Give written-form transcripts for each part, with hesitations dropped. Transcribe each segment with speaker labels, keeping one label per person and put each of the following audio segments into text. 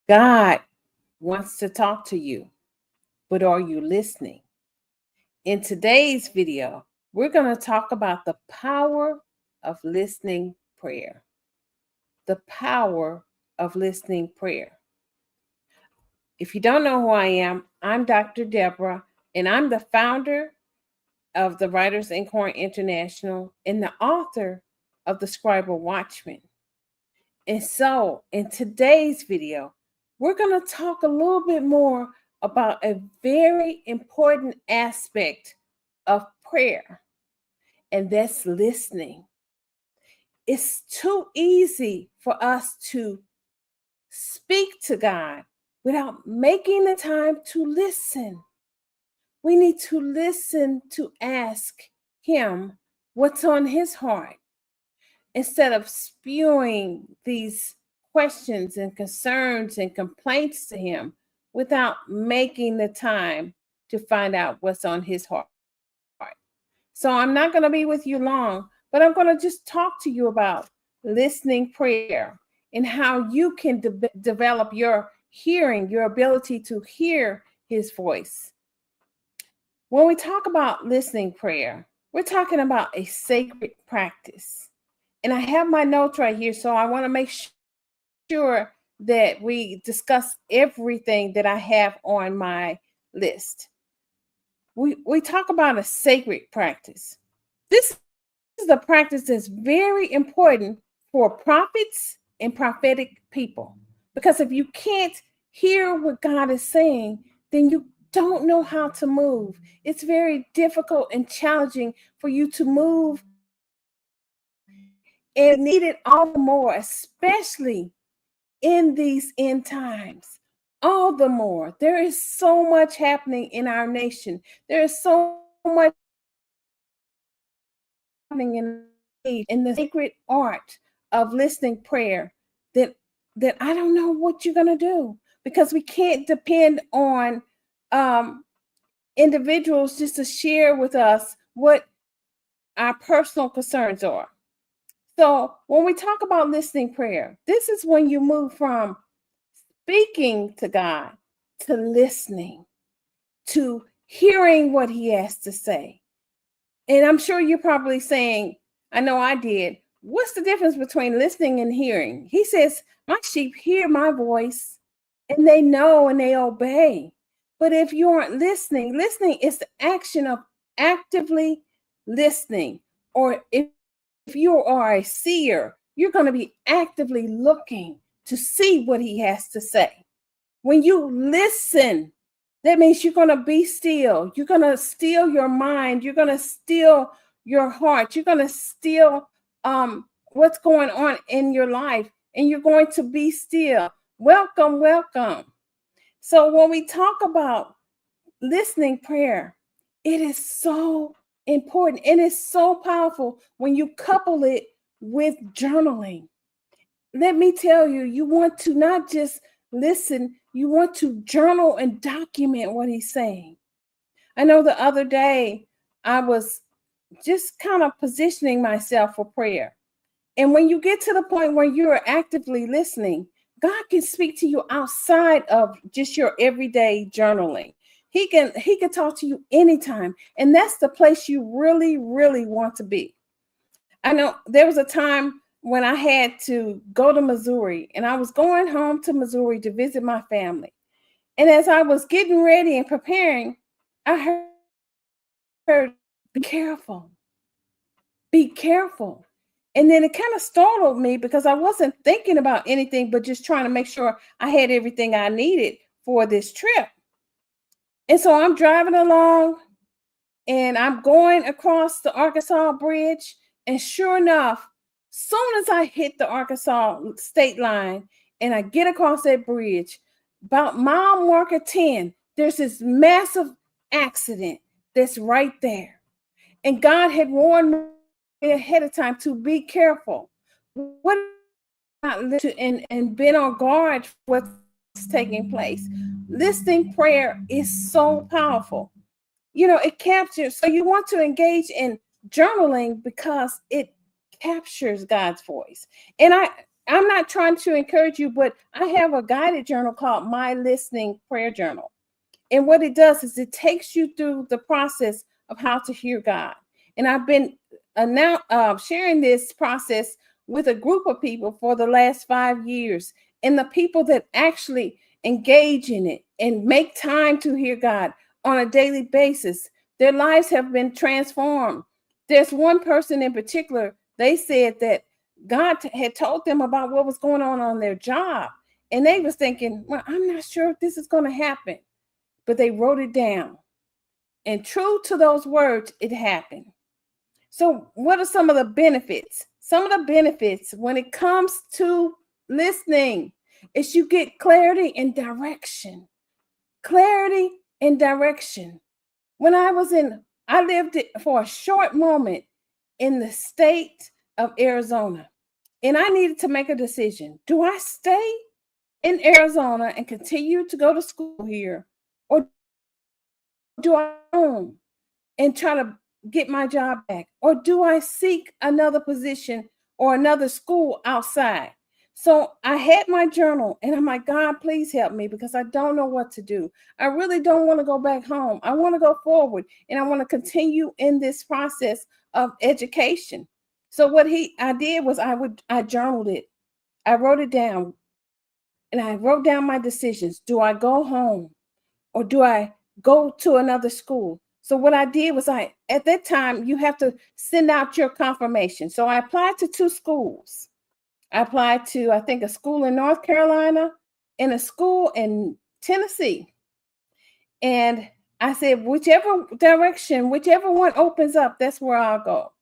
Speaker 1: God wants to talk to you, but are you listening? In today's video, we're going to talk about the power of listening prayer. The power of listening prayer. If you don't know who I am, I'm Dr. Deborah, and I'm the founder of the Writers Inquiry International and the author of the Scriber Watchman. And so, in today's video, we're going to talk a little bit more about a very important aspect of prayer, and that's listening. It's too easy for us to speak to God without making the time to listen. We need to listen to ask Him what's on His heart instead of spewing these questions and concerns and complaints to Him without making the time to find out what's on His heart. So I'm not going to be with you long, but I'm going to just talk to you about listening prayer and how you can develop your hearing, your ability to hear His voice. When we talk about listening prayer, we're talking about a sacred practice. And I have my notes right here, so I want to make sure that we discuss everything that I have on my list. We talk about a sacred practice. This is a practice that's very important for prophets and prophetic people. Because if you can't hear what God is saying, then you don't know how to move. It's very difficult and challenging for you to move, and need it all the more, especially in these end times. All the more. There is so much happening in our nation. There is so much happening in the sacred art of listening prayer that I don't know what you're going to do, because we can't depend on individuals just to share with us what our personal concerns are. So when we talk about listening prayer, this is when you move from speaking to God to listening, to hearing what He has to say. And I'm sure you're probably saying, I know I did, what's the difference between listening and hearing? He says, my sheep hear my voice and they know and they obey. But if you aren't listening, listening is the action of actively listening. Or if you are a seer, you're going to be actively looking to see what He has to say. When you listen, that means you're going to be still. You're going to still your mind. You're going to still your heart. You're going to still what's going on in your life, and you're going to be still. Welcome, welcome. So when we talk about listening prayer, it is so important, and it's so powerful when you couple it with journaling. Let me tell you, you want to not just listen, you want to journal and document what He's saying. I know the other day I was just kind of positioning myself for prayer. And when you get to the point where you're actively listening, God can speak to you outside of just your everyday journaling. He can talk to you anytime. And that's the place you really, really want to be. I know there was a time when I had to go to Missouri, and I was going home to Missouri to visit my family. And as I was getting ready and preparing, I heard, be careful, be careful. And then it kind of startled me because I wasn't thinking about anything but just trying to make sure I had everything I needed for this trip. And so I'm driving along and I'm going across the Arkansas Bridge. And sure enough, soon as I hit the Arkansas state line and I get across that bridge, about mile marker 10, there's this massive accident that's right there. And God had warned me ahead of time to be careful. What and been on guard for what's taking place. Listening prayer is so powerful. You know, it captures. So you want to engage in journaling because it captures God's voice. And I'm not trying to encourage you, but I have a guided journal called My Listening Prayer Journal. And what it does is it takes you through the process of how to hear God. And I've been now sharing this process with a group of people for the last 5 years. And the people that actually engage in it and make time to hear God on a daily basis, their lives have been transformed. There's one person in particular, they said that God had told them about what was going on their job. And they was thinking, well, I'm not sure if this is going to happen, but they wrote it down. And true to those words, it happened. So, what are some of the benefits? Some of the benefits when it comes to listening is you get clarity and direction. Clarity and direction. When I lived it for a short moment in the state of Arizona, and I needed to make a decision. Do I stay in Arizona and continue to go to school here, or do I go home and try to get my job back? Or do I seek another position or another school outside? So I had my journal and I'm like, God, please help me because I don't know what to do. I really don't want to go back home. I want to go forward and I want to continue in this process of education. So what I did was I journaled it. I wrote it down and I wrote down my decisions. Do I go home or do I go to another school? So what I did was at that time, you have to send out your confirmation. So I applied to 2 schools. I applied to, I think, a school in North Carolina and a school in Tennessee. And I said, whichever direction, whichever one opens up, that's where I'll go.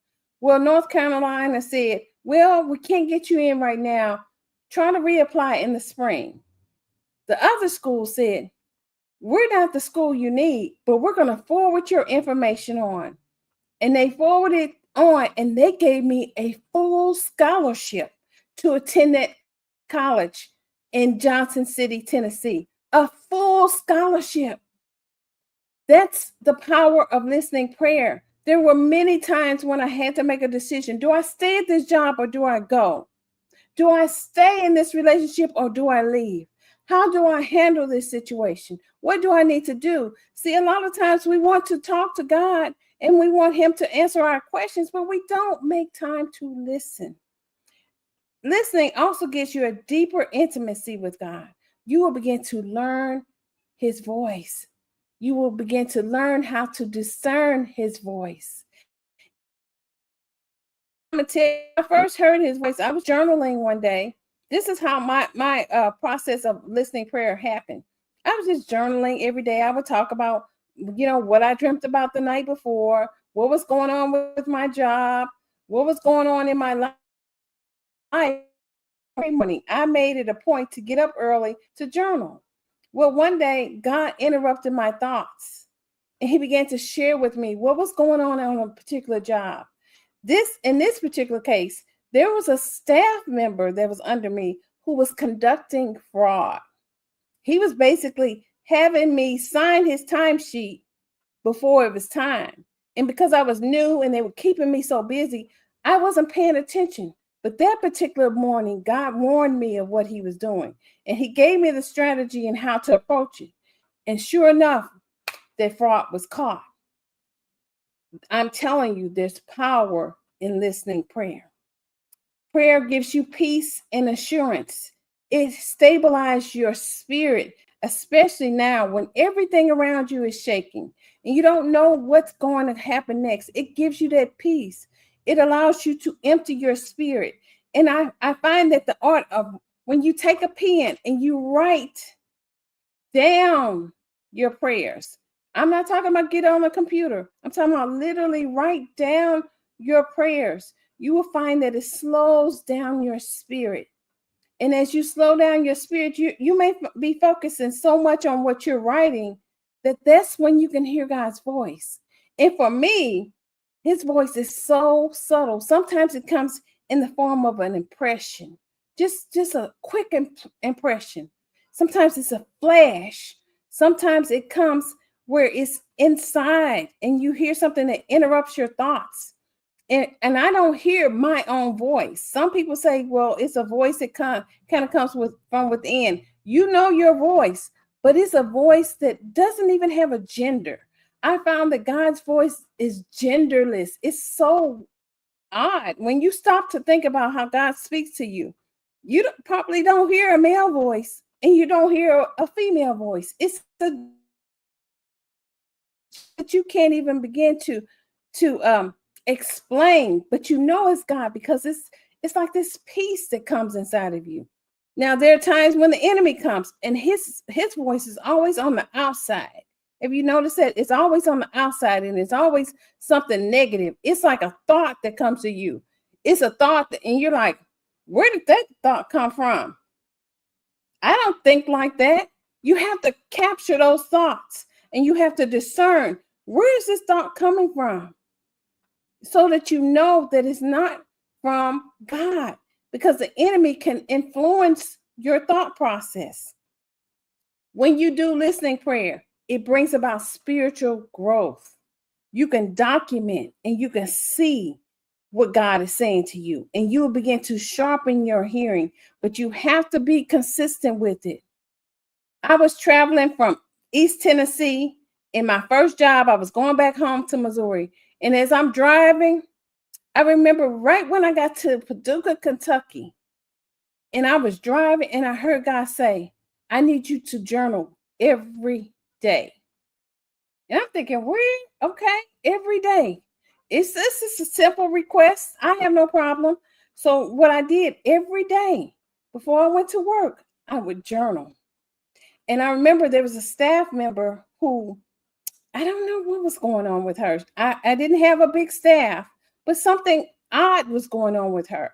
Speaker 1: Well, North Carolina said, well, we can't get you in right now. Try to reapply in the spring. The other school said, we're not the school you need, but we're going to forward your information on. And they forwarded on and they gave me a full scholarship to attend that college in Johnson City, Tennessee. A full scholarship. That's the power of listening prayer. There were many times when I had to make a decision. Do I stay at this job or do I go? Do I stay in this relationship or do I leave? How do I handle this situation? What do I need to do? See, a lot of times we want to talk to God and we want Him to answer our questions, but we don't make time to listen. Listening also gives you a deeper intimacy with God. You will begin to learn His voice. You will begin to learn how to discern His voice. I'm gonna tell you, I first heard His voice. I was journaling one day. This is how my process of listening prayer happened. I was just journaling every day. I would talk about, what I dreamt about the night before, what was going on with my job, what was going on in my life. Every morning, I made it a point to get up early to journal. Well, one day, God interrupted my thoughts, and He began to share with me what was going on a particular job. In this particular case, there was a staff member that was under me who was conducting fraud. He was basically having me sign his timesheet before it was time. And because I was new and they were keeping me so busy, I wasn't paying attention. But that particular morning, God warned me of what He was doing. And He gave me the strategy and how to approach it. And sure enough, that fraud was caught. I'm telling you, there's power in listening prayer. Prayer gives you peace and assurance. It stabilizes your spirit, especially now when everything around you is shaking and you don't know what's going to happen next. It gives you that peace. It allows you to empty your spirit. And I find that the art of when you take a pen and you write down your prayers. I'm not talking about get on a computer. I'm talking about literally write down your prayers. You will find that it slows down your spirit. And as you slow down your spirit, you may be focusing so much on what you're writing that's when you can hear God's voice. And for me, His voice is so subtle. Sometimes it comes in the form of an impression, just a quick impression. Sometimes it's a flash. Sometimes it comes where it's inside and you hear something that interrupts your thoughts. and I don't hear my own voice. Some people say, well, it's a voice that kind of comes from within. You know your voice, but it's a voice that doesn't even have a gender. I found that God's voice is genderless. It's so odd. When you stop to think about how God speaks to you, you probably don't hear a male voice and you don't hear a female voice. It's that you can't even begin to explain, but you know it's God because it's like this peace that comes inside of you. Now there are times when the enemy comes and his voice is always on the outside. If you notice that, it's always on the outside and it's always something negative. It's like a thought that comes to you. It's a thought and you're like, where did that thought come from? I don't think like that. You have to capture those thoughts and you have to discern, where is this thought coming from? So that you know that it's not from God, because the enemy can influence your thought process. When you do listening prayer, it brings about spiritual growth. You can document and you can see what God is saying to you, and you will begin to sharpen your hearing, but you have to be consistent with it. I was traveling from East Tennessee. In my first job, I was going back home to Missouri. And as I'm driving, I remember right when I got to Paducah, Kentucky, and I was driving and I heard God say, I need you to journal every day. And I'm thinking, okay, every day. This is a simple request. I have no problem. So what I did every day before I went to work, I would journal. And I remember there was a staff member who, I don't know what was going on with her. I didn't have a big staff, but something odd was going on with her.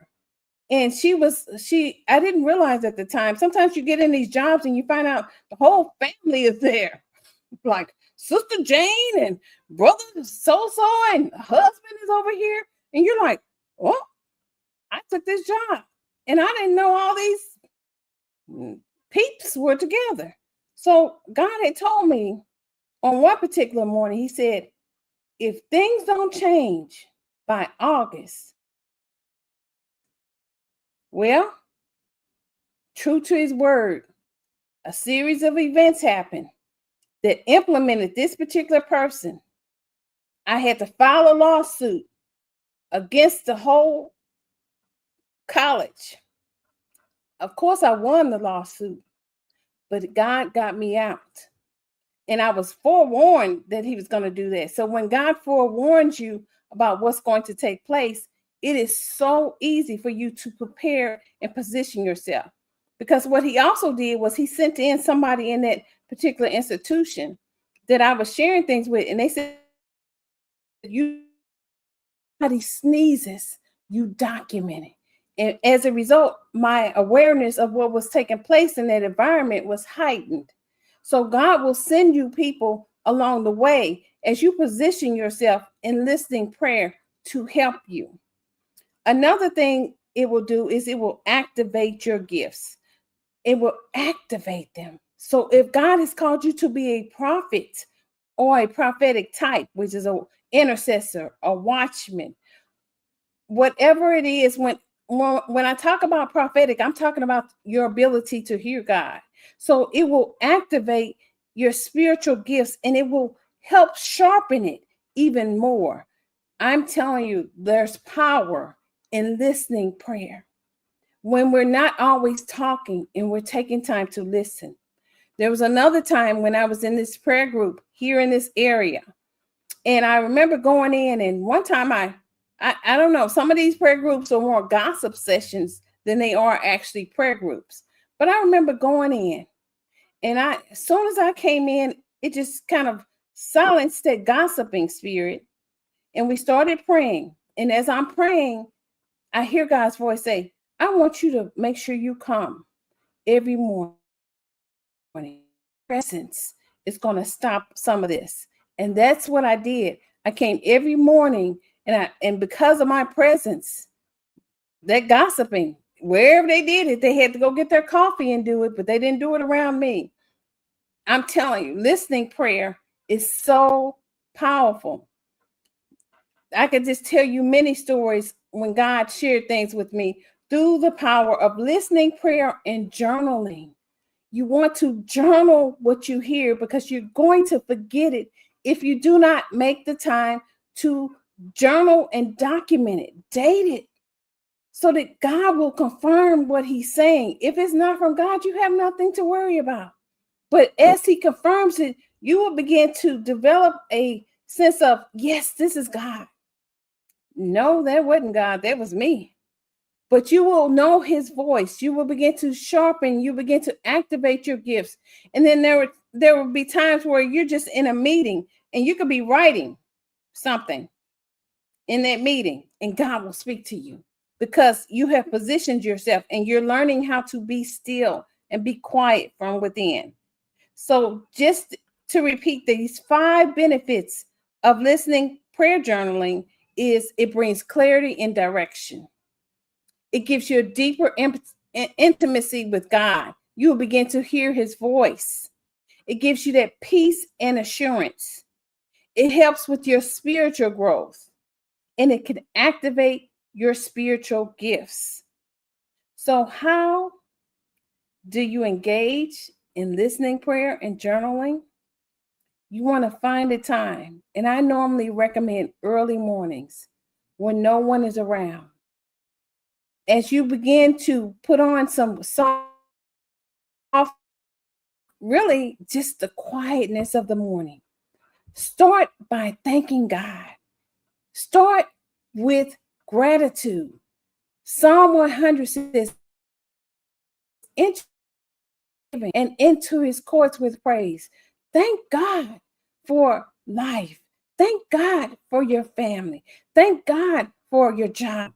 Speaker 1: And I didn't realize at the time, sometimes you get in these jobs and you find out the whole family is there. Like Sister Jane and brother so-so and husband is over here. And you're like, oh, I took this job. And I didn't know all these peeps were together. So God had told me on one particular morning, he said, if things don't change by August, well, true to his word, a series of events happened that implemented this particular person. I had to file a lawsuit against the whole college. Of course, I won the lawsuit, but God got me out. And I was forewarned that he was going to do that. So when God forewarns you about what's going to take place, it is so easy for you to prepare and position yourself. Because what he also did was he sent in somebody in that particular institution that I was sharing things with. And they said, somebody sneezes, you document it. And as a result, my awareness of what was taking place in that environment was heightened. So God will send you people along the way as you position yourself in listening prayer to help you. Another thing it will do is it will activate your gifts. It will activate them. So if God has called you to be a prophet or a prophetic type, which is an intercessor, a watchman, whatever it is, when I talk about prophetic, I'm talking about your ability to hear God. So it will activate your spiritual gifts and it will help sharpen it even more. I'm telling you, there's power in listening prayer. When we're not always talking and we're taking time to listen. There was another time when I was in this prayer group here in this area. And I remember going in, and one time I don't know, some of these prayer groups are more gossip sessions than they are actually prayer groups. But I remember going in, and as soon as I came in, it just kind of silenced that gossiping spirit. And we started praying. And as I'm praying, I hear God's voice say, I want you to make sure you come every morning. Presence is going to stop some of this. And that's what I did. I came every morning, and because of my presence, that gossiping, wherever they did it, they had to go get their coffee and do it, but they didn't do it around me. I'm telling you, listening prayer is so powerful. I could just tell you many stories when God shared things with me through the power of listening prayer and journaling. You want to journal what you hear because you're going to forget it if you do not make the time to journal and document it, date it, so that God will confirm what he's saying. If it's not from God, you have nothing to worry about. But as he confirms it, you will begin to develop a sense of, yes, this is God. No, that wasn't God. That was me. But you will know his voice. You will begin to sharpen. You begin to activate your gifts. And then there will be times where you're just in a meeting and you could be writing something in that meeting and God will speak to you because you have positioned yourself and you're learning how to be still and be quiet from within. So just to repeat, these 5 benefits of listening prayer journaling is it brings clarity and direction. It gives you a deeper intimacy with God. You will begin to hear his voice. It gives you that peace and assurance. It helps with your spiritual growth and it can activate your spiritual gifts. So how do you engage in listening prayer and journaling? You want to find a time, and I normally recommend early mornings when no one is around. As you begin to put on some soft, really just the quietness of the morning, start by thanking God. Start with gratitude. Psalm 100 says, enter and into his courts with praise. Thank God for life. Thank God for your family. Thank God for your job.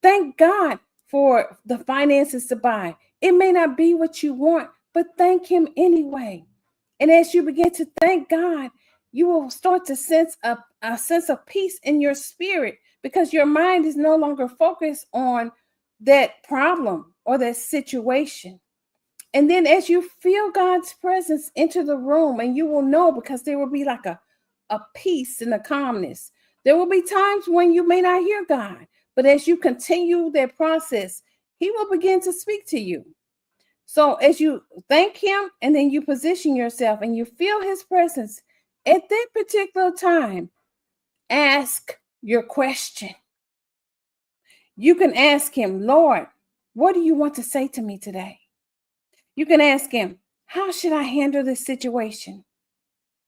Speaker 1: Thank God for the finances to buy. It may not be what you want, but thank him anyway. And as you begin to thank God, you will start to sense a sense of peace in your spirit because your mind is no longer focused on that problem or that situation. And then as you feel God's presence enter the room, and you will know because there will be like a peace and a calmness. There will be times when you may not hear God, but as you continue that process, he will begin to speak to you. So as you thank him and then you position yourself and you feel his presence at that particular time, ask your question. You can ask him, Lord, what do you want to say to me today? You can ask him, how should I handle this situation?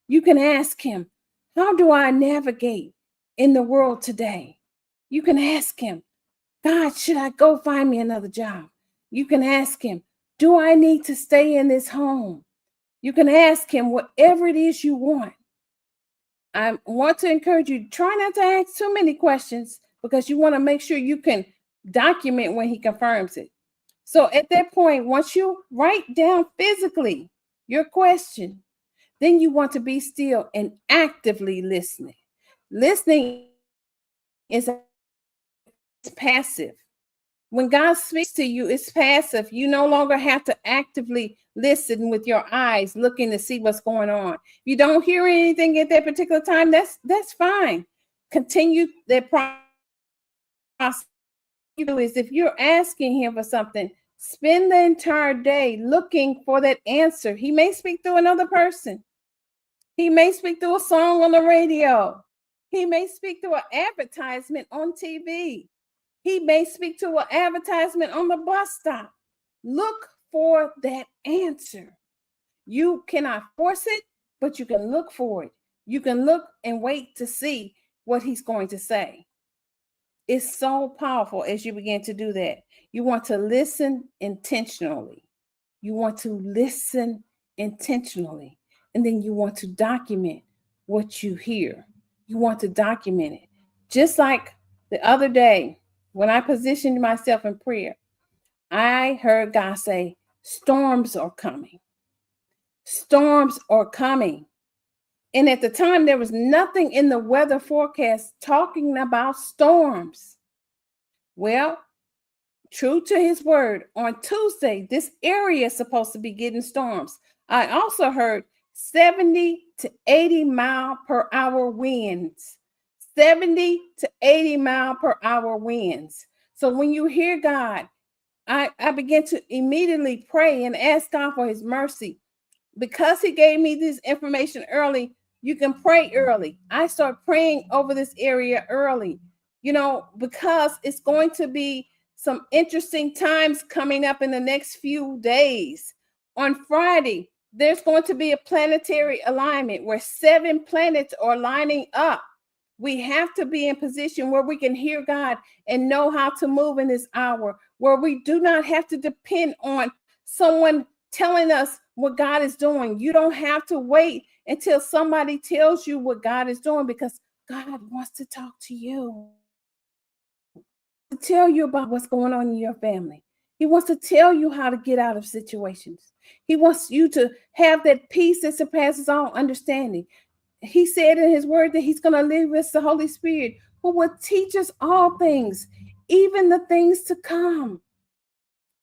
Speaker 1: You can ask him, how do I navigate in the world today? You can ask him, God, should I go find me another job? You can ask him, do I need to stay in this home? You can ask him whatever it is you want. I want to encourage you, try not to ask too many questions because you want to make sure you can document when he confirms it. So at that point, once you write down physically your question, then you want to be still and actively listening. Listening is passive. When God speaks to you, it's passive. You no longer have to actively listen with your eyes, looking to see what's going on. If you don't hear anything at that particular time, that's fine. Continue that process. Is if you're asking him for something, spend the entire day looking for that answer. He may speak through another person. He may speak through a song on the radio. He may speak through an advertisement on TV. He may speak to an advertisement on the bus stop. Look for that answer. You cannot force it, but you can look for it. You can look and wait to see what he's going to say. It's so powerful as you begin to do that. You want to listen intentionally. You want to listen intentionally. And then you want to document what you hear. You want to document it. Just like the other day, when I positioned myself in prayer, I heard God say, storms are coming. Storms are coming. And at the time, there was nothing in the weather forecast talking about storms. Well, true to his word, on Tuesday, this area is supposed to be getting storms. I also heard 70 to 80 mile per hour winds. 70 to 80 mile per hour winds. So when you hear God, I began to immediately pray and ask God for his mercy. Because he gave me this information early, you can pray early. I start praying over this area early, because it's going to be some interesting times coming up in the next few days. On Friday, there's going to be a planetary alignment where 7 planets are lining up. We have to be in position where we can hear God and know how to move in this hour, where we do not have to depend on someone telling us what God is doing. You don't have to wait until somebody tells you what God is doing, because God wants to talk to you, to tell you about what's going on in your family. He wants to tell you how to get out of situations. He wants you to have that peace that surpasses all understanding. He said in his word that he's going to leave us the Holy Spirit, who will teach us all things, even the things to come.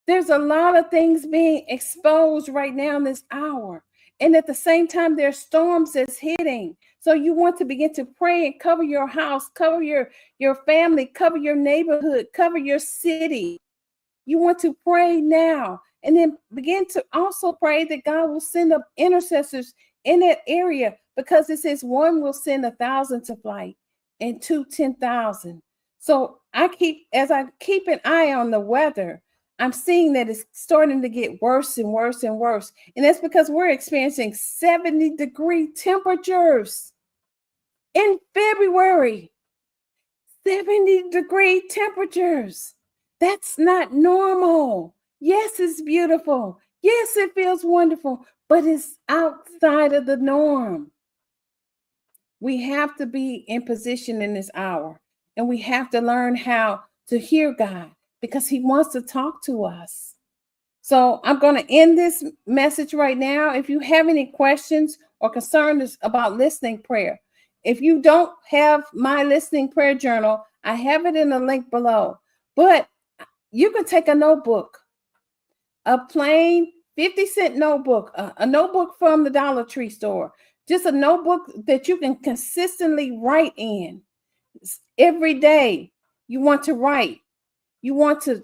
Speaker 1: There's a lot of things being exposed right now in this hour. And at the same time, there's storms that's hitting. So you want to begin to pray and cover your house, cover your family, cover your neighborhood, cover your city. You want to pray now, and then begin to also pray that God will send up intercessors in that area, because it says one will send 1,000 to flight and 2 10,000. So as I keep an eye on the weather, I'm seeing that it's starting to get worse and worse and worse. And that's because we're experiencing 70-degree temperatures in February. 70-degree temperatures. That's not normal. Yes, it's beautiful. Yes, it feels wonderful, but it's outside of the norm. We have to be in position in this hour, and we have to learn how to hear God, because he wants to talk to us. So I'm going to end this message right now. If you have any questions or concerns about listening prayer, if you don't have my listening prayer journal, I have it in the link below. But you can take a notebook, a plain 50-cent notebook, a notebook from the Dollar Tree store, just a notebook that you can consistently write in. Every day you want to write. You want to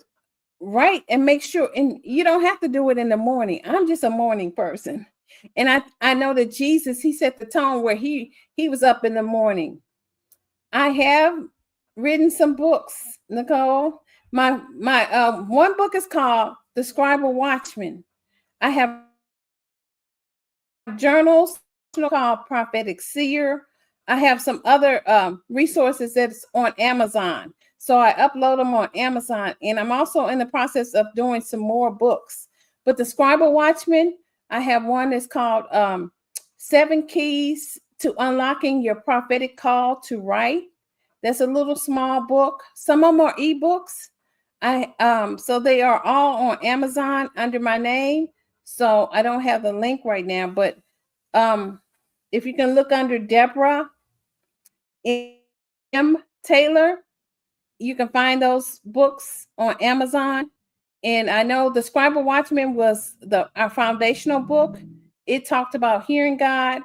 Speaker 1: write and make sure, and you don't have to do it in the morning. I'm just a morning person. And I know that Jesus, he set the tone where he was up in the morning. I have written some books, Nicole. My one book is called The Scribal Watchman. I have journals called Prophetic Seer. I have some other resources that's on Amazon. So I upload them on Amazon, and I'm also in the process of doing some more books. But the Scribal Watchman, I have one that's called 7 Keys to Unlocking Your Prophetic Call to Write. That's a little small book. Some of them are ebooks. So they are all on Amazon under my name. So I don't have the link right now, but if you can look under Deborah M. Taylor, you can find those books on Amazon. And I know the Scribal Watchman was our foundational book. It talked about hearing God,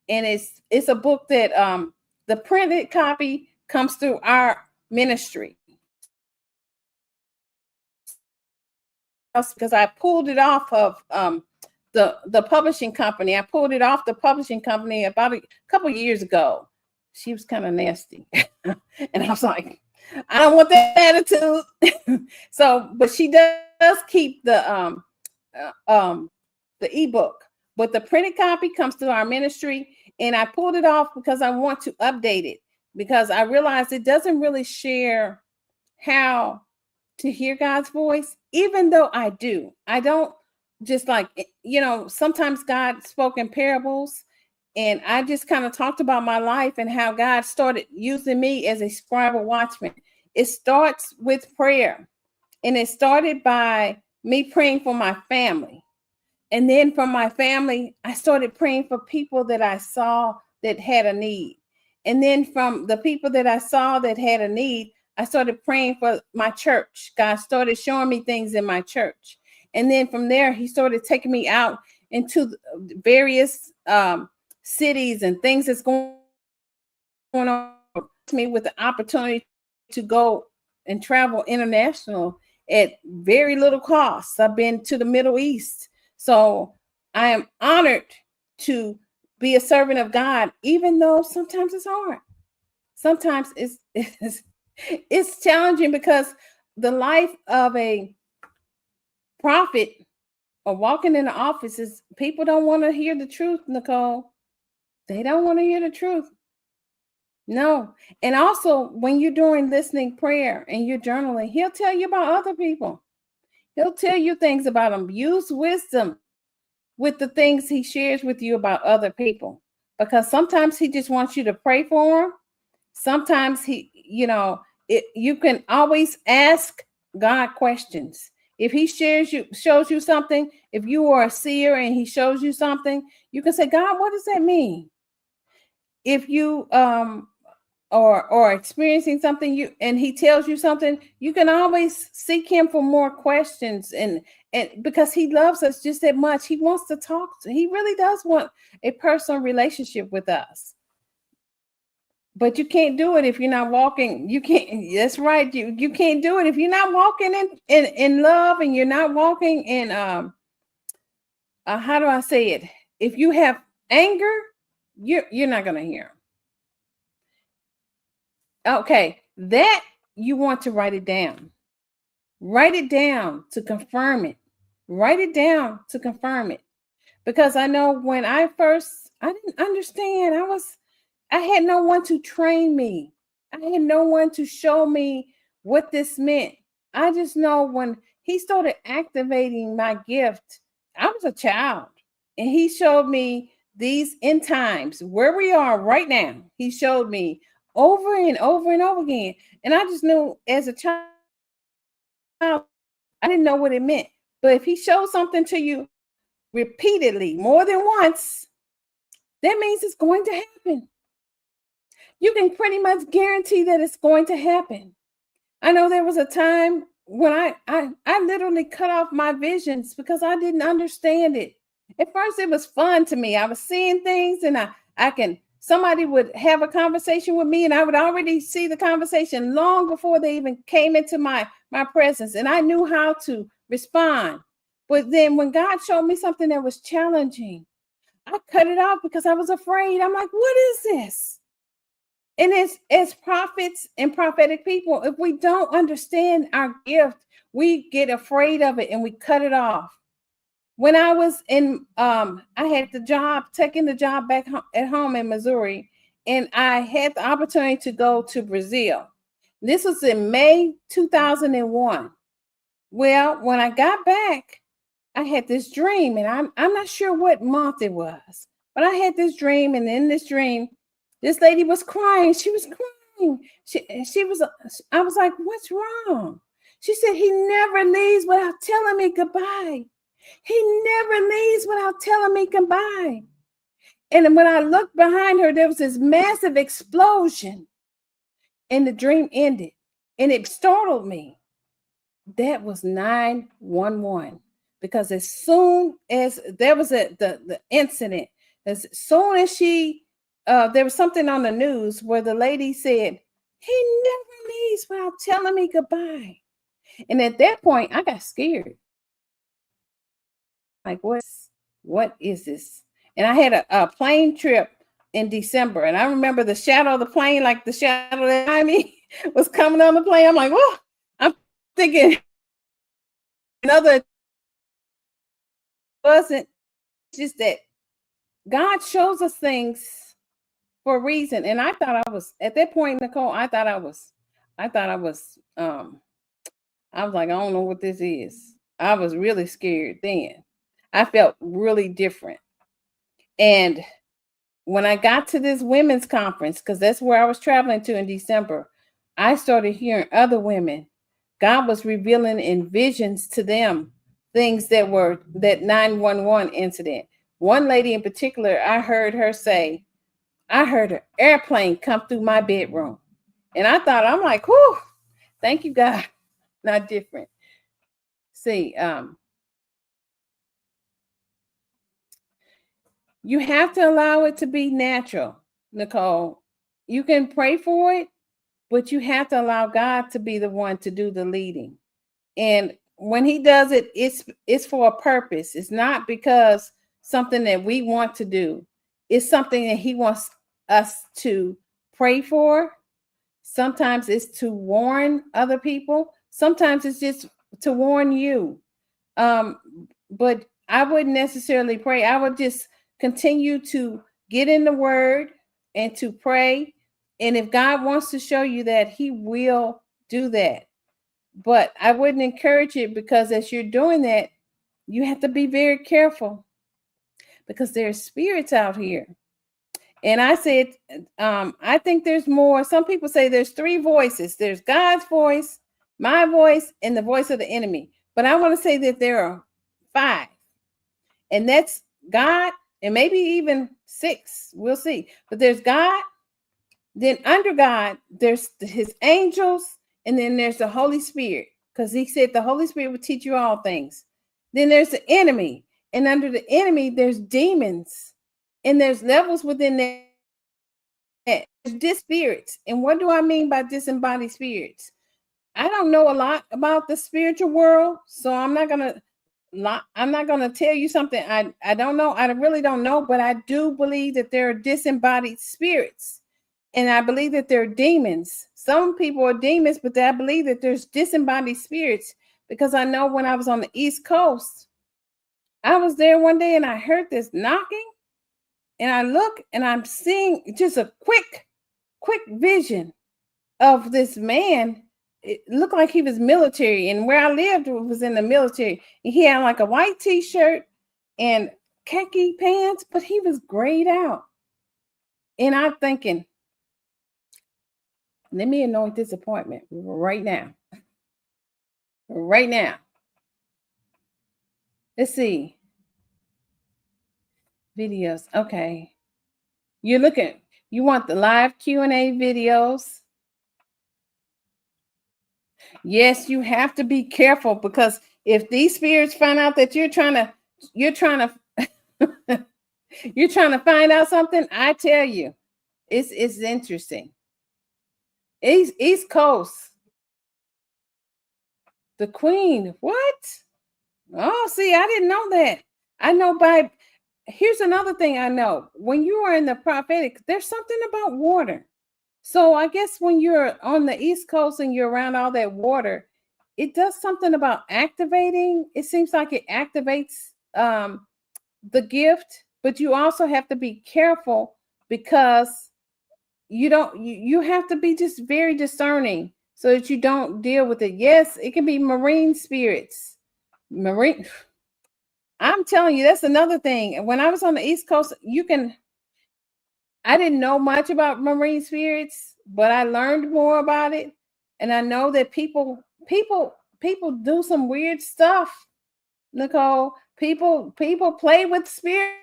Speaker 1: and it's a book that the printed copy comes through our ministry. Because I pulled it off of the publishing company. I pulled it off the publishing company about a couple of years ago. She was kind of nasty. And I was like, I don't want that attitude. So, but she does keep the ebook, but the printed copy comes through our ministry. And I pulled it off because I want to update it, because I realized it doesn't really share how to hear God's voice, even though I do. I don't just sometimes God spoke in parables, and I just kind of talked about my life and how God started using me as a scribal watchman. It starts with prayer, and it started by me praying for my family. And then from my family, I started praying for people that I saw that had a need. And then from the people that I saw that had a need, I started praying for my church. God started showing me things in my church. And then from there, he started taking me out into various cities and things that's going on. me with the opportunity to go and travel international at very little cost. I've been to the Middle East. So I am honored to be a servant of God, even though sometimes it's hard. Sometimes it's challenging because the life of a prophet or walking in the office is people don't want to hear the truth, Nicole. They don't want to hear the truth. No. And also, when you're doing listening prayer and you're journaling, he'll tell you about other people. He'll tell you things about them. Use wisdom with the things he shares with you about other people. Because sometimes he just wants you to pray for him. Sometimes you can always ask God questions. If he shows you something, if you are a seer and he shows you something, you can say, God, what does that mean? If you or experiencing something and he tells you something, you can always seek him for more questions, and because he loves us just that much. He wants to he really does want a personal relationship with us. But you can't do it if you're not walking. You can't. That's right. You can't do it if you're not walking in love, and you're not walking in how do I say it? If you have anger, you're not gonna hear him. Okay, that you want to write it down. Write it down to confirm it. Write it down to confirm it. Because I know when I didn't understand. I had no one to train me. I had no one to show me what this meant. I just know when he started activating my gift, I was a child. And he showed me these end times, where we are right now. He showed me over and over and over again. And I just knew as a child, I didn't know what it meant. But if he shows something to you repeatedly, more than once, that means it's going to happen. You can pretty much guarantee that it's going to happen. I know there was a time when I literally cut off my visions because I didn't understand it. At first, it was fun to me. I was seeing things, and somebody would have a conversation with me, and I would already see the conversation long before they even came into my presence, and I knew how to respond. But then when God showed me something that was challenging, I cut it off because I was afraid. I'm like, what is this? And as prophets and prophetic people, if we don't understand our gift, we get afraid of it and we cut it off. When I was I had taking the job back at home in Missouri, and I had the opportunity to go to Brazil. This was in May 2001. Well, when I got back, I had this dream, and I'm not sure what month it was, but I had this dream, and in this dream, this lady was crying. She was crying. I was like, what's wrong? She said, he never leaves without telling me goodbye. He never leaves without telling me goodbye. And when I looked behind her, there was this massive explosion, and the dream ended, and it startled me. That was 911. Because as soon as there was the incident, as soon as there was something on the news where the lady said, he never leaves without telling me goodbye. And at that point, I got scared. Like, what is this? And I had a plane trip in December, and I remember the shadow of the plane, like the shadow behind me was coming on the plane. I'm like, oh, I'm thinking another wasn't just that God shows us things for a reason. And I thought I was at that point, Nicole, I was like, I don't know what this is. I was really scared then. I felt really different. And when I got to this women's conference, because that's where I was traveling to in December, I started hearing other women. God was revealing in visions to them things that 911 incident. One lady in particular, I heard her say, I heard an airplane come through my bedroom. And I'm like, whew, thank you, God. Not different. See, you have to allow it to be natural, Nicole. You can pray for it, but you have to allow God to be the one to do the leading. And when he does it, it's for a purpose. It's not because something that we want to do. It's something that he wants us to pray for. Sometimes it's to warn other people. Sometimes it's just to warn you. Um, but I wouldn't necessarily pray. I would just continue to get in the word and to pray. And if God wants to show you that, he will do that. But I wouldn't encourage it, because as you're doing that, you have to be very careful, because there's spirits out here. And I said, I think there's more. Some people say there's three voices. There's God's voice, my voice, and the voice of the enemy. But I want to say that there are five, and that's God, and maybe even six. We'll see. But there's God. Then under God, there's his angels, and then there's the Holy Spirit, because he said the Holy Spirit will teach you all things. Then there's the enemy, and under the enemy, there's demons, and there's levels within that. There's spirits. And what do I mean by disembodied spirits? I don't know a lot about the spiritual world, so I'm not gonna tell you something I don't know. I really don't know, but I do believe that there are disembodied spirits. And I believe that they're demons. Some people are demons, but I believe that there's disembodied spirits, because I know when I was on the East Coast, I was there one day and I heard this knocking, and I look and I'm seeing just a quick vision of this man. It looked like he was military, and where I lived was in the military. And he had like a white t-shirt and khaki pants, but he was grayed out. And I'm thinking, let me anoint this appointment right now. Right now. Let's see. Videos. Okay. You want the live Q&A videos. Yes, you have to be careful, because if these spirits find out that you're trying to you're trying to find out something, I tell you, it's interesting. East Coast. The Queen. What? Oh, see, I didn't know that. I know here's another thing I know. When you are in the prophetic, there's something about water. So I guess when you're on the East Coast and you're around all that water, it does something about activating. It seems like it activates the gift, but you also have to be careful, because you have to be just very discerning so that you don't deal with it. Yes, it can be marine spirits. I'm telling you, that's another thing. When I was on the East Coast, I didn't know much about marine spirits, but I learned more about it. And I know that people do some weird stuff, Nicole. People play with spirits.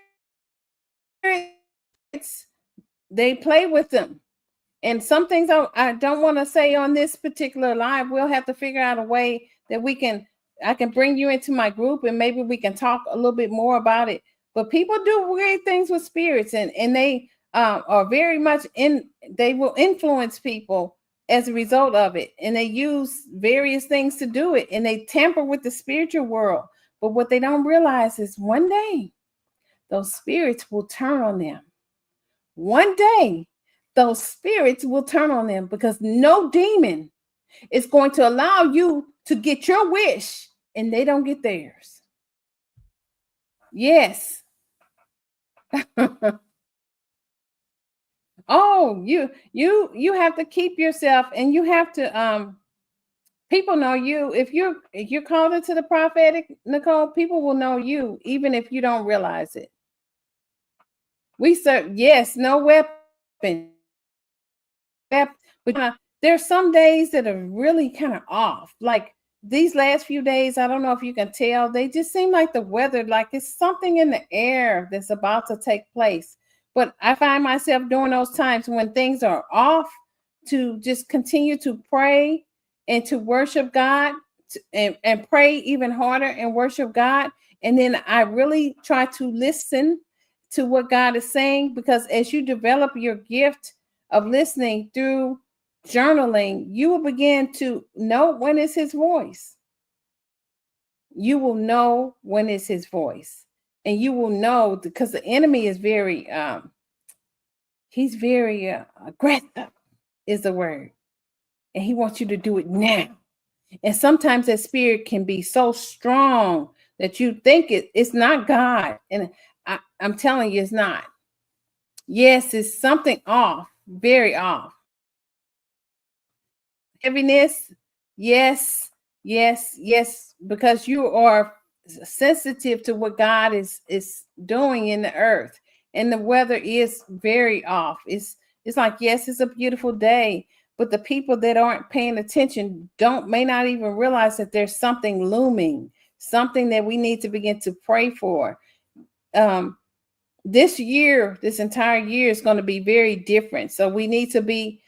Speaker 1: They play with them. And some things I don't want to say on this particular live. We'll have to figure out a way that I can bring you into my group, and maybe we can talk a little bit more about it. But people do weird things with spirits, and they are very much they will influence people as a result of it. And they use various things to do it, and they tamper with the spiritual world. But what they don't realize is one day those spirits will turn on them. One day those spirits will turn on them, because no demon is going to allow you to get your wish and they don't get theirs. Yes. Oh, you have to keep yourself, and you have to people know you. If you're called into the prophetic, Nicole, people will know you even if you don't realize it. We serve, yes, no weapon. But there's some days that are really kind of off. Like these last few days, I don't know if you can tell, they just seem like the weather, like it's something in the air that's about to take place. But I find myself during those times when things are off to just continue to pray and to worship God, and pray even harder and worship God. And then I really try to listen to what God is saying, because as you develop your gift of listening through journaling, you will begin to know when it's his voice. You will know when it's his voice. And you will know, because the enemy is very he's very aggressive is the word. And he wants you to do it now. And sometimes that spirit can be so strong that you think it's not God. And I'm telling you, it's not. Yes, it's something off, very off. Heaviness, yes, yes, yes, because you are sensitive to what God is doing in the earth, and the weather is very off. It's like, yes, it's a beautiful day, but the people that aren't paying attention may not even realize that there's something looming, something that we need to begin to pray for. This entire year is going to be very different, so we need to be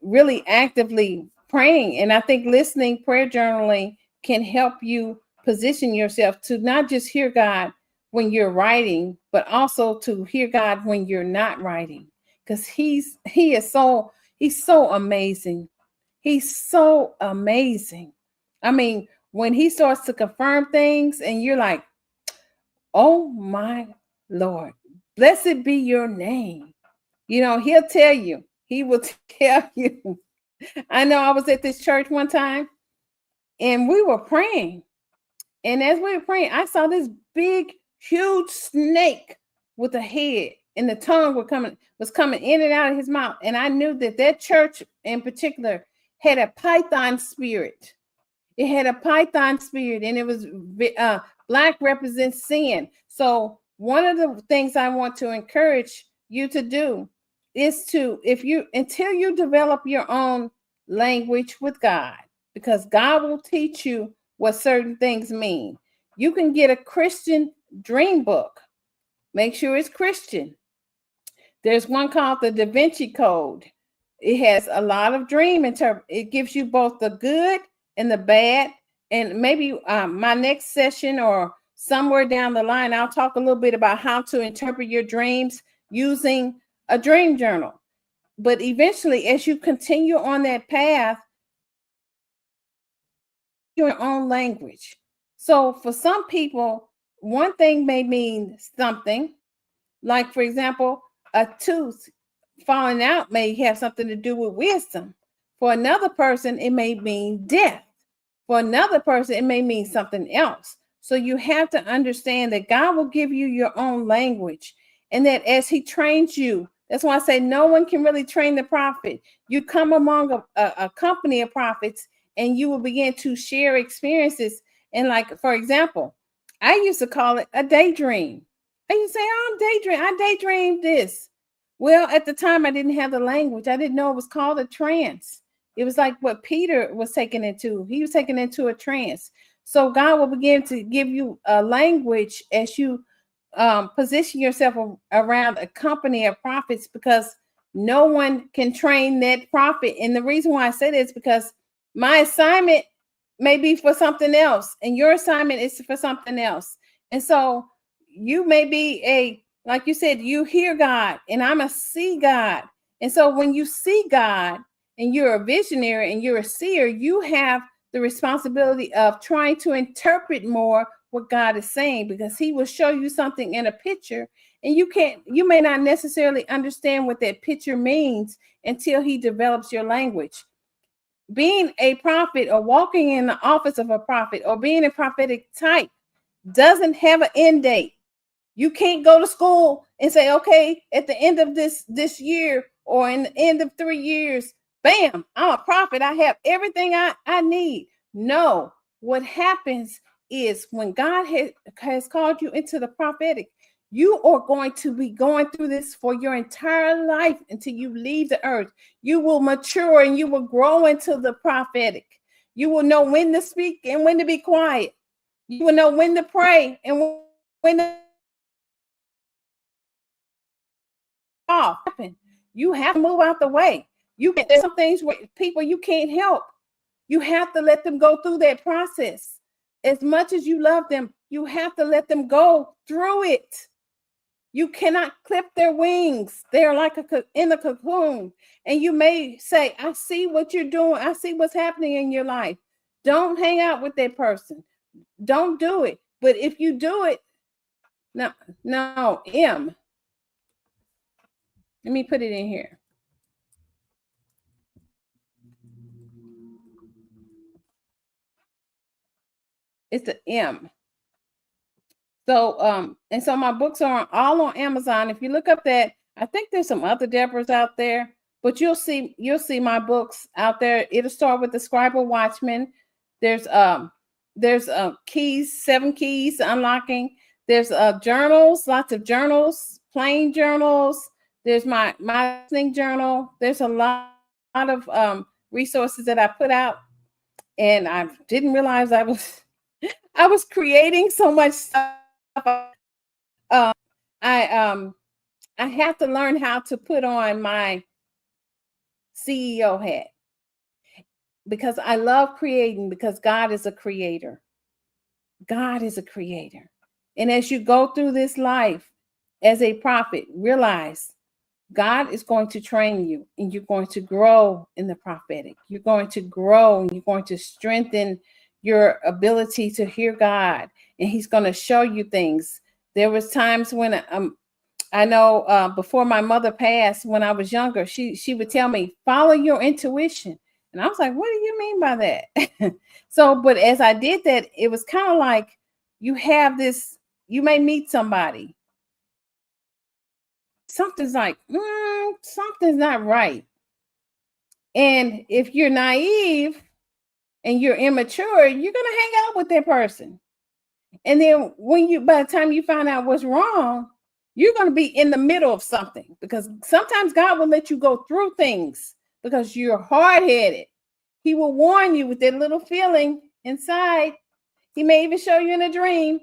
Speaker 1: really actively praying. And I think listening prayer journaling can help you position yourself to not just hear God when you're writing, but also to hear God when you're not writing, because he's so amazing. He's so amazing. I mean, when he starts to confirm things and you're like, oh my Lord, blessed be your name. He'll tell you. He will tell you. I know I was at this church one time and we were praying. And as we were praying, I saw this big, huge snake with a head, and the tongue was coming in and out of his mouth. And I knew that church in particular had a python spirit. It had a python spirit, and it was black represents sin. So one of the things I want to encourage you to do is until you develop your own language with God, because God will teach you what certain things mean. You can get a Christian dream book. Make sure it's Christian. There's one called the Da Vinci Code. It has a lot of dream It gives you both the good and the bad. And maybe my next session or somewhere down the line, I'll talk a little bit about how to interpret your dreams using a dream journal. But eventually, as you continue on that path, your own language. So for some people, one thing may mean something, like, for example, a tooth falling out may have something to do with wisdom. For another person, it may mean death. For another person, it may mean something else. So you have to understand that God will give you your own language, and that as he trains you, that's why I say no one can really train the prophet. You come among a company of prophets, and you will begin to share experiences. And like, for example, I used to call it a daydream. I used to say, oh, I daydreamed this. Well, at the time, I didn't have the language. I didn't know it was called a trance. It was like what Peter was taken into. He was taken into a trance. So God will begin to give you a language as you position yourself around a company of prophets, because no one can train that prophet. And the reason why I say this is because my assignment may be for something else, and your assignment is for something else. And so you may be like you said, you hear God, and I'm a see God. And so when you see God and you're a visionary and you're a seer, you have the responsibility of trying to interpret more what God is saying, because he will show you something in a picture, and you may not necessarily understand what that picture means until he develops your language. Being a prophet or walking in the office of a prophet or being a prophetic type doesn't have an end date. You can't go to school and say, okay, at the end of this year or in the end of 3 years, bam, I'm a prophet. I have everything I need. No, what happens is when God has called you into the prophetic, you are going to be going through this for your entire life until you leave the earth. You will mature and you will grow into the prophetic. You will know when to speak and when to be quiet. You will know when to pray and when to off. You have to move out the way. There's some things where people you can't help. You have to let them go through that process. As much as you love them, you have to let them go through it. You cannot clip their wings. They're like in a cocoon. And you may say, I see what you're doing. I see what's happening in your life. Don't hang out with that person. Don't do it. But if you do it, no, M. Let me put it in here. It's the M. So and so my books are all on Amazon. If you look up that, I think there's some other Deborahs out there, but you'll see my books out there. It'll start with the Scriber Watchman. There's keys, 7 keys to unlocking. There's journals, lots of journals, plain journals. There's my listening journal. There's a lot of resources that I put out, and I didn't realize I was creating so much stuff. I have to learn how to put on my CEO hat, because I love creating, because God is a creator. God is a creator. And as you go through this life as a prophet, realize God is going to train you, and you're going to grow in the prophetic. You're going to grow, and you're going to strengthen your ability to hear God, and he's going to show you things. There was times when I know before my mother passed, when I was younger, she would tell me, follow your intuition. And I was like, what do you mean by that? So, but as I did that, it was kind of like, you have this, you may meet somebody. Something's like, something's not right. And if you're naive and you're immature, you're going to hang out with that person. And then by the time you find out what's wrong, you're going to be in the middle of something, because sometimes God will let you go through things because you're hard-headed. He will warn you with that little feeling inside. He may even show you in a dream.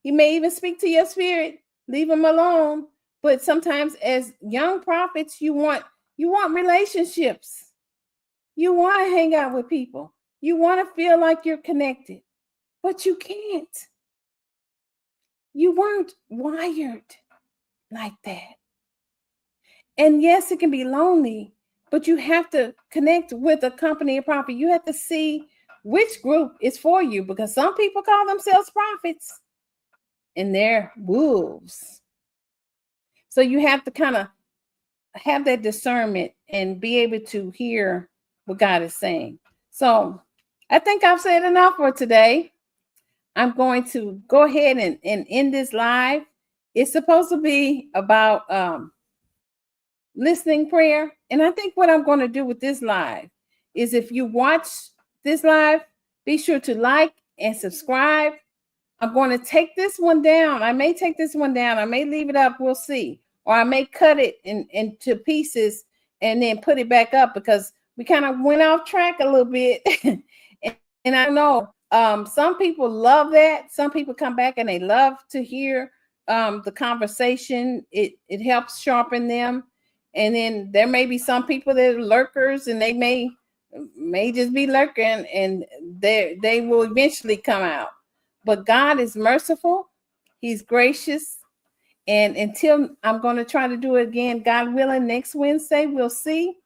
Speaker 1: He may even speak to your spirit. Leave him alone. But sometimes as young prophets, you want relationships. You want to hang out with people. You want to feel like you're connected, but you can't. You weren't wired like that. And yes, it can be lonely, but you have to connect with a company of prophets. You have to see which group is for you, because some people call themselves prophets and they're wolves. So you have to kind of have that discernment and be able to hear what God is saying. So I think I've said enough for today. I'm going to go ahead and end this live. It's supposed to be about listening prayer. And I think what I'm going to do with this live is, if you watch this live, be sure to like and subscribe. I'm going to take this one down. I may take this one down. I may leave it up. We'll see. Or I may cut it into pieces and then put it back up, because we kind of went off track a little bit. and I know some people love that. Some people come back and they love to hear the conversation. It helps sharpen them. And then there may be some people that are lurkers, and they may just be lurking, and they will eventually come out. But God is merciful. He's gracious. And until I'm going to try to do it again, God willing, next Wednesday, we'll see.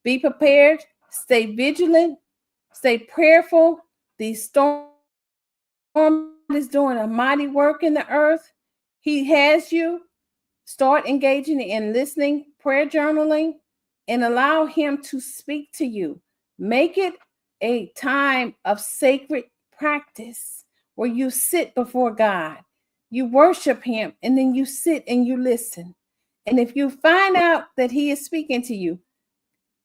Speaker 1: Be prepared. Stay vigilant. Stay prayerful. The storm is doing a mighty work in the earth. He has you. Start engaging in listening, prayer journaling, and allow him to speak to you. Make it a time of sacred practice where you sit before God, you worship him, and then you sit and you listen. And if you find out that he is speaking to you,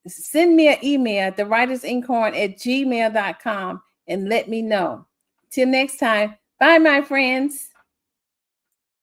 Speaker 1: send me an email at thewritersinkhorn@gmail.com and let me know. Till next time, bye, my friends.